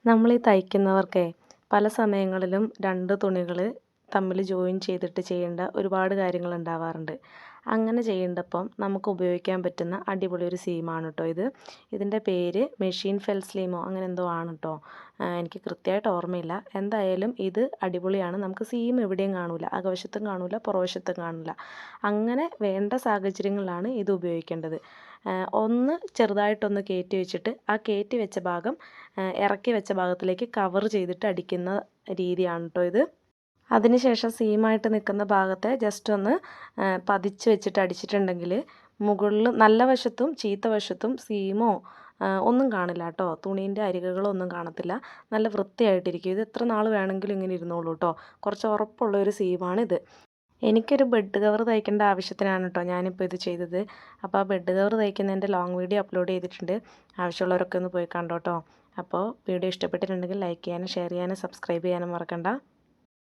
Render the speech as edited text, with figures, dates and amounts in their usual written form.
നമ്മൾ ഈ തയ്ക്കുന്നവർക്കേ പല സമയങ്ങളിലും 2 തുണികൾ തമ്മിൽ ജോയിൻ ചെയ്തിട്ട് ചെയ്യേണ്ട ഒരുപാട് കാര്യങ്ങൾ ഉണ്ടാവാറുണ്ട്. അങ്ങനെ ചെയ്യേണ്ടപ്പം നമുക്ക് ഉപയോഗിക്കാൻ പറ്റുന്ന അടിപൊളി ഒരു സീമാണ് കേട്ടോ ഇത്. ഇതിൻ്റെ പേര് മെഷീൻ ഫെൽ സ്ലീമോ അങ്ങനെ എന്തോ ആണ് കേട്ടോ. എനിക്ക് കൃത്യമായിട്ട് ഓർമ്മയില്ല. എന്തായാലും ഇത് അടിപൊളിയാണ്. നമുക്ക് സീം എവിടെയും കാണൂല, അകവശത്തും കാണൂല, പുറവശത്തും കാണൂല. അങ്ങനെ വേണ്ട സാഹചര്യങ്ങളിലാണ് ഇത് ഉപയോഗിക്കേണ്ടത്. ഒന്ന് ചെറുതായിട്ടൊന്ന് കയറ്റി വെച്ചിട്ട് ആ കയറ്റി വെച്ച ഭാഗം ഇറക്കി വെച്ച ഭാഗത്തിലേക്ക് കവർ ചെയ്തിട്ട് അടിക്കുന്ന രീതിയാണ് കേട്ടോ ഇത്. അതിനുശേഷം സീമായിട്ട് നിൽക്കുന്ന ഭാഗത്തെ ജസ്റ്റ് ഒന്ന് പതിച്ച് വെച്ചിട്ട് അടിച്ചിട്ടുണ്ടെങ്കിൽ മുകളിൽ നല്ല വശത്തും ചീത്ത വശത്തും സീമോ ഒന്നും കാണില്ല കേട്ടോ. തുണീൻ്റെ അരികുകളൊന്നും കാണത്തില്ല. നല്ല വൃത്തിയായിട്ടിരിക്കും. ഇത് എത്ര നാൾ വേണമെങ്കിലും ഇങ്ങനെ ഇരുന്നോളൂ കേട്ടോ. കുറച്ച് ഉറപ്പുള്ളൊരു സീമാണിത്. എനിക്കൊരു ബെഡ് കവർ തയ്ക്കേണ്ട ആവശ്യത്തിനാണ് കേട്ടോ ഞാനിപ്പോൾ ഇത് ചെയ്തത്. അപ്പോൾ ആ ബെഡ് കവർ തയ്ക്കുന്നതിൻ്റെ ലോങ് വീഡിയോ അപ്ലോഡ് ചെയ്തിട്ടുണ്ട്. ആവശ്യമുള്ളവരൊക്കെ ഒന്ന് പോയി കണ്ടോ കേട്ടോ. അപ്പോൾ വീഡിയോ ഇഷ്ടപ്പെട്ടിട്ടുണ്ടെങ്കിൽ ലൈക്ക് ചെയ്യാനും ഷെയർ ചെയ്യാനും സബ്സ്ക്രൈബ് ചെയ്യാനും മറക്കണ്ട.